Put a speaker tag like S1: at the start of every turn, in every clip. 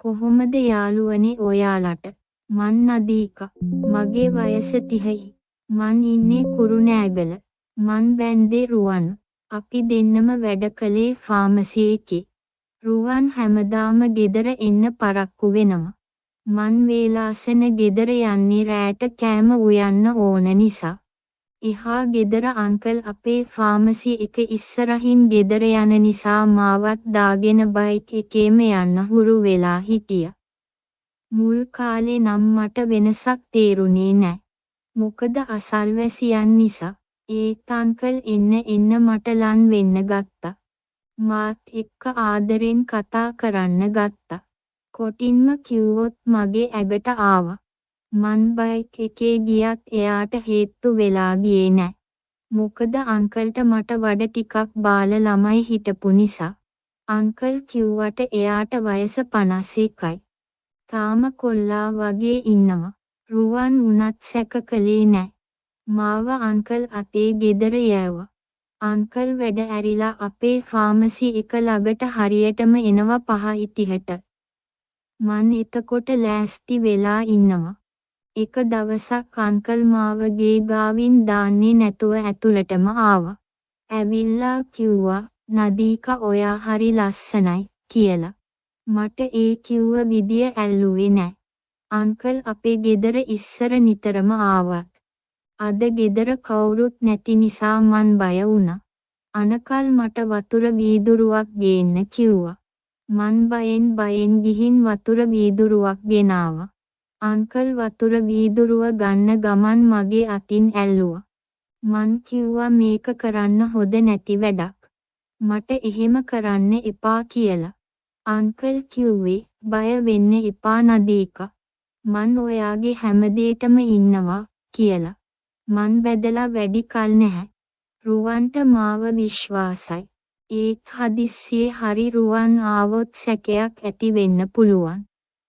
S1: කොහොමද යාළුවනේ ඔයාලට? මං නදීකා. මගේ වයස 30යි. මං ඉන්නේ කුරුණෑගල. මං බැන්දේ රුවන්. අපි දෙන්නම වැඩ කළේ ෆාමසි එකේ. රුවන් හැමදාම ගෙදර එන්න පරක්කු වෙනවා. මං වේලාසන ගෙදර යන්නේ රෑට කෑම උයන්න ඕන නිසා. එහා ගෙදර අංකල් අපේ ෆාමසි එක ඉස්සරහින් ගෙදර යන නිසා මාවත් දාගෙන බයික් එකේම යන්න හුරු වෙලා හිටියා. මුල් කාලේ නම් මට වෙනසක් තේරුනේ නෑ. මොකද අසල්වැසියන් නිසා. ඒත් අංකල් එන්න මට ලං වෙන්න ගත්තා. මාත් එක්ක ආදරෙන් කතා කරන්න ගත්තා. කොටින්ම කිව්වොත් මගේ ඇගට ආවා. මං බයික් එකේ ගියත් එයාට හේතු වෙලා ගියේ නෑ. මොකද අංකල්ට මට වඩා ටිකක් බාල ළමයි හිටපු නිසා. අංකල් කිව්වට එයාට වයස 51යි. තාම කොල්ලා වගේ ඉන්නවා. රුවන් උනත් සැක කළේ නෑ. මාව අංකල් අතේ ගෙදර යෑවා. අංකල් වැඩ ඇරිලා අපේ ෆාමසි එක ළඟට හරියටම එනවා 5:30ට. මං එතකොට ලෑස්ති වෙලා ඉන්නවා. එක දවසක් අංකල් මාව ගේ ගාවින් දාන්නේ නැතුව ඇතුළටම ආවා. ඇවිල්ලා කිව්වා නදීකා ඔයා හරි ලස්සනයි කියලා. මට ඒ කිව්ව විදිය ඇල්ලුවේ නෑ. අංකල් අපේ ගෙදර ඉස්සර නිතරම ආවත්. අද ගෙදර කවුරුත් නැති නිසා මං බය වුණා. අනකල් මට වතුර වීදුරුවක් ගේන්න කිව්වා. මං බයෙන් ගිහින් වතුර වීදුරුවක් ගෙනාවා. අංකල් වතුර වීදුරුව ගන්න ගමන් මගේ අතින් ඇල්ලුවා. මං කිව්වා මේක කරන්න හොඳ නැති වැඩක්. මට එහෙම කරන්න එපා කියලා. අංකල් කිව්වේ බය වෙන්න එපා නදීකා. මං ඔයාගේ හැමදේටම ඉන්නවා කියලා. මං බැදලා වැඩි කල් නැහැ. රුවන්ට මාව විශ්වාසයි. ඒත් හදිස්සියේ හරි රුවන් ආවොත් සැකයක් ඇති වෙන්න පුළුවන්.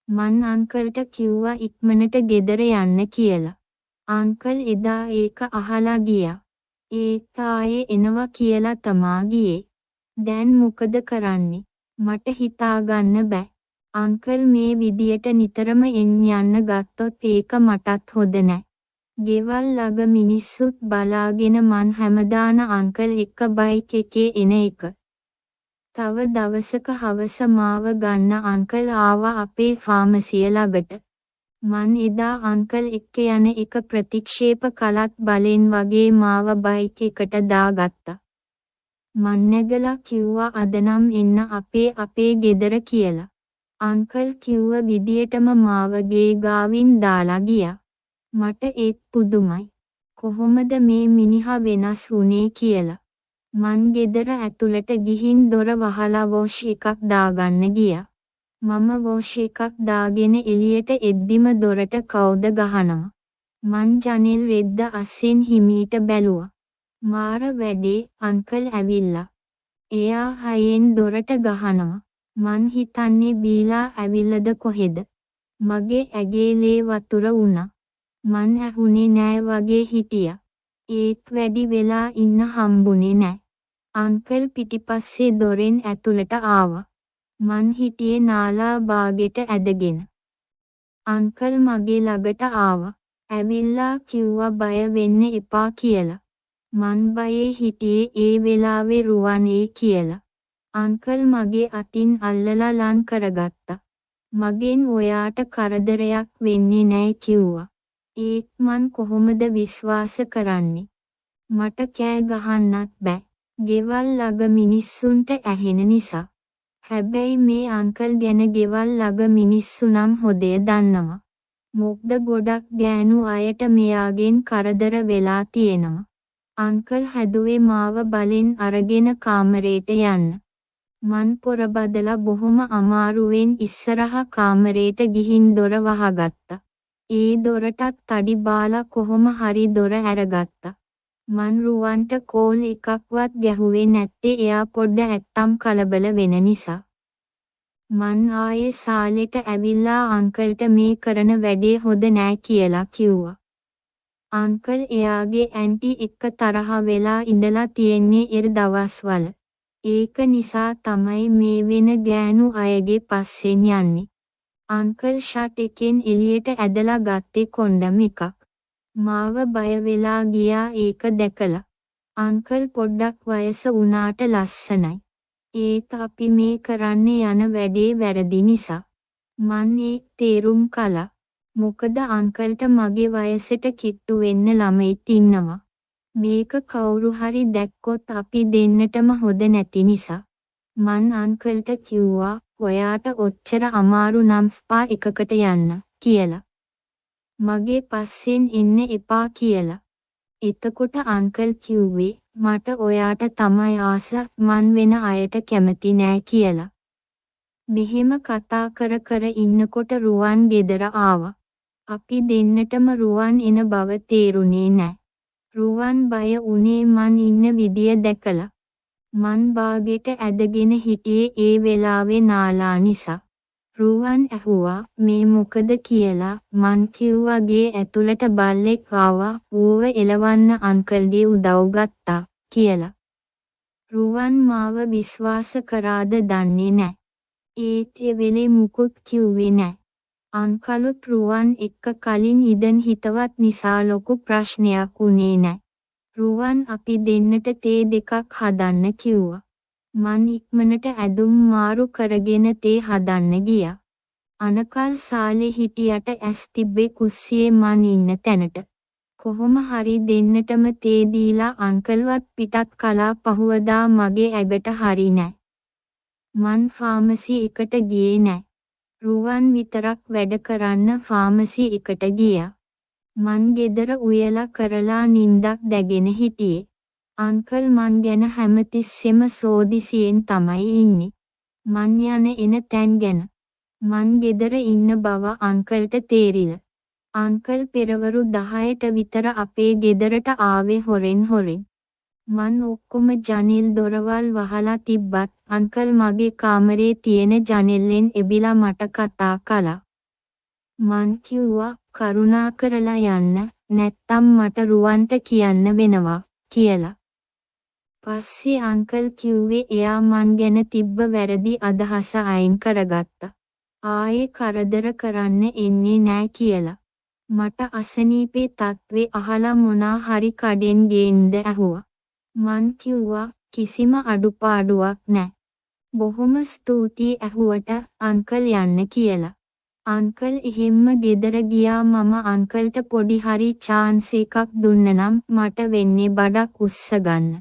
S1: මං අංකල්ට කිව්වා ඉක්මනට ගෙදර යන්න කියලා. අංකල් එදා ඒක අහලා ගියා. ඒත් ආයේ එනවා කියලා තමා ගියේ. දැන් මොකද කරන්නේ? මට හිතාගන්න බෑ. අංකල් මේ විදියට නිතරම යන්න ගත්තොත් ඒක මටත් හොඳ නෑ. ගෙවල් ළඟ මිනිස්සුත් බලාගෙන මං හැමදාන අංකල් එක්ක බයික් එකේ එන එක. තව දවසක හවස මාව ගන්න අංකල් ආවා අපේ ෆාමසිය ළඟට. මං එදා අංකල් එක්ක යන එක ප්‍රතික්ෂේප කළත් බලෙන් වගේ මාව බයික් එකට දාගත්තා. මං නැගලා කිව්වා අද නම් එන්න අපේ ගෙදර කියලා. අංකල් කිව්ව විදියටම මාව ගේ ගාවින් දාලා ගියා. මට ඒත් පුදුමයි. කොහොමද මේ මිනිහා වෙනස් වුනේ කියලා. මං ගෙදර ඇතුළට ගිහින් දොර වහලා වොෂ් එකක් දාගන්න ගියා. මම වොෂ් එකක් දාගෙන එළියට එද්දිම දොරට කවුද ගහනවා. මං ජනෙල් රෙද්ද අස්සෙන් හිමීට බැලුවා. මාර වැඩේ අංකල් ඇවිල්ලා. එයා හයෙන් දොරට ගහනවා. මං හිතන්නේ බීලා ඇවිල්ලාද කොහෙද. මගේ ඇගේ ලේ වතුර වුණා. මං ඇහුනේ නෑ වගේ හිටියා. ඒත් වැඩි වෙලා ඉන්න හම්බුනේ නෑ. අංකල් පිටිපස්සේ දොරෙන් ඇතුළට ආවා. මං හිටියේ නාලා බාගෙට ඇදගෙන. අංකල් මගේ ළඟට ආවා. ඇවිල්ලා කිව්වා බය වෙන්න එපා කියලා. මං බයේ හිටියේ ඒ වෙලාවේ රුවනේ කියලා. අංකල් මගේ අතින් අල්ලලා ලං කරගත්තා. මගෙන් ඔයාට කරදරයක් වෙන්නේ නෑ කිව්වා. ඒත් මං කොහොමද විශ්වාස කරන්නේ? මට කෑ ගහන්නත් බෑ. ගෙවල් ළඟ මිනිස්සුන්ට ඇහෙන නිසා. හැබැයි මේ අංකල් ගැන ගෙවල් ළඟ මිනිස්සු නම් හොදේ දන්නවා. මොකද ගොඩක් ගෑනු අයට මෙයාගෙන් කරදර වෙලා තියෙනවා. අංකල් හැදුවේ මාව බලෙන් අරගෙන කාමරේට යන්න. මං පොරබදලා බොහොම අමාරුවෙන් ඉස්සරහා කාමරේට ගිහින් දොර වහගත්තා. ඒ දොරටත් තඩි බාලා කොහොම හරි දොර ඇරගත්තා. මං රුවන්ට කෝල් එකක්වත් ගැහුවේ නැත්තේ එයා පොඩ්ඩ ඇත්තම් කලබල වෙන නිසා. මං ආයේ සාලෙට ඇවිල්ලා අංකල්ට මේ කරන වැඩේ හොඳ නෑ කියලා කිව්වා. අංකල් එයාගේ ඇන්ටි එක්ක තරහ වෙලා ඉඳලා තියෙන්නේ දවස්වල. ඒක නිසා තමයි මේ වෙන ගෑනු අයගේ පස්සෙන් යන්නේ. අංකල් ෂට් එකෙන් එළියට ඇදලා ගත්තේ කොණ්ඩම් එකක්. මාව බය වෙලා ගියා ඒක දැකලා. අංකල් පොඩ්ඩක් වයස වුණාට ලස්සනයි. ඒත් අපි මේ කරන්නේ යන වැඩේ වැරදි නිසා. මං ඒක තේරුම් කළා. මොකද අංකල්ට මගේ වයසට කිට්ටු වෙන්න ළමයිත් ඉන්නවා. මේක කවුරු හරි දැක්කොත් අපි දෙන්නටම හොඳ නැති නිසා. මං අංකල්ට කිව්වා ඔයාට ඔච්චර අමාරු නම් ස්පා එකකට යන්න කියලා. මගේ පස්සෙන් එන්න එපා කියලා. එතකොට අංකල් කිව්වේ මට ඔයාට තමයි ආස මං වෙන අයට කැමති නෑ කියලා. මෙහෙම කතා කර කර ඉන්නකොට රුවන් ගෙදර ආවා. අපි දෙන්නටම රුවන් එන බව තේරුනේ නෑ. රුවන් බය උනේ මං ඉන්න විදිය දැකලා. මං බාගෙට ඇදගෙන හිටියේ ඒ වෙලාවේ නාලා නිසා. රුවන් ඇහුවා මේ මොකද කියලා. මං කිව්වා ගේ ඇතුළට බල්ලෙක් ආවා ඌව එලවන්න අංකල්ගේ උදව් ගත්තා කියලා. රුවන් මාව විශ්වාස කරාද දන්නේ නෑ. ඒත් ඒ වෙලේ මුකුත් කිව්වේ නෑ. අංකලුත් රුවන් එක්ක කලින් ඉඳන් හිතවත් නිසා ලොකු ප්‍රශ්නයක් වුණේ නෑ. රුවන් අපි දෙන්නට තේ දෙකක් හදන්න කිව්වා. මං ඉක්මනට ඇඳුම් මාරු කරගෙන තේ හදන්න ගියා. අනකල් සාලේ හිටියට ඇස් තිබ්බේ කුස්සියේ මං ඉන්න තැනට. කොහොම හරි දෙන්නටම තේ දීලා අංකල්වත් පිටත් කළා පහුවදා මගේ ඇඟට හරි නෑ. මං ෆාමසි එකට ගියේ නෑ. රුවන් විතරක් වැඩ කරන්න ෆාමසි එකට ගියා. මං ගෙදර උයලා කරලා නින්දක් දැගෙන හිටියේ. අංකල් මං ගැන හැමතිස්සෙම සෝදිසියෙන් තමයි ඉන්නේ. මං යන එන තැන් ගැන. මං ගෙදර ඉන්න බව අංකල්ට තේරිලා. අංකල් පෙරවරු 10ට විතර අපේ ගෙදරට ආවේ හොරෙන්. මං ඔක්කොම ජනෙල් දොරවල් වහලා තිබ්බත් අංකල් මගේ කාමරේ තියෙන ජනෙල්ලෙන් එබිලා මට කතා කළා. මං කිව්වා කරුණාකරලා යන්න නැත්තම් මට රුවන්ට කියන්න වෙනවා කියලා. පස්සේ අංකල් කිව්වේ එයා මං ගැන තිබ්බ වැරදි අදහස අයින් කරගත්තා. ආයේ කරදර කරන්න එන්නේ නෑ කියලා. මට අසනීපේ තත්ත්වේ අහලා මොනා හරි කඩෙන් ගේන්නද ඇහුවා. මං කිව්වා කිසිම අඩුපාඩුවක් නෑ. බොහොම ස්තුතියි ඇහුවට අංකල් යන්න කියලා. අංකල් එහෙම්ම ගෙදර ගියා. මම අංකල්ට පොඩි හරි chance එකක් දුන්නනම් මට වෙන්නේ බඩක් උස්ස ගන්න.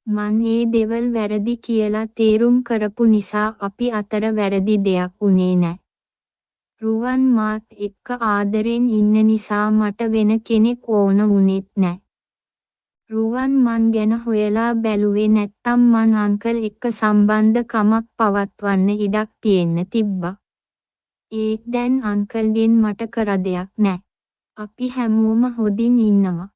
S1: මං ඒ දෙවල් වැරදි කියලා තේරුම් කරපු නිසා අපි අතර වැරදි දෙයක් උනේ නෑ. රුවන් මාත් එක්ක ආදරෙන් ඉන්න නිසා මට වෙන කෙනෙක් ඕන වුණෙත් නෑ. රුවන් මං ගැන හොයලා බැලුවේ නැත්තම් මං අංකල් එක්ක සම්බන්ධකමක් පවත්වන්න ඉඩක් තියෙන්න තිබ්බා. ඒත් දැන් අංකල්ගෙන් මට කරදයක් නෑ. අපි හැමෝම හොඳින් ඉන්නවා.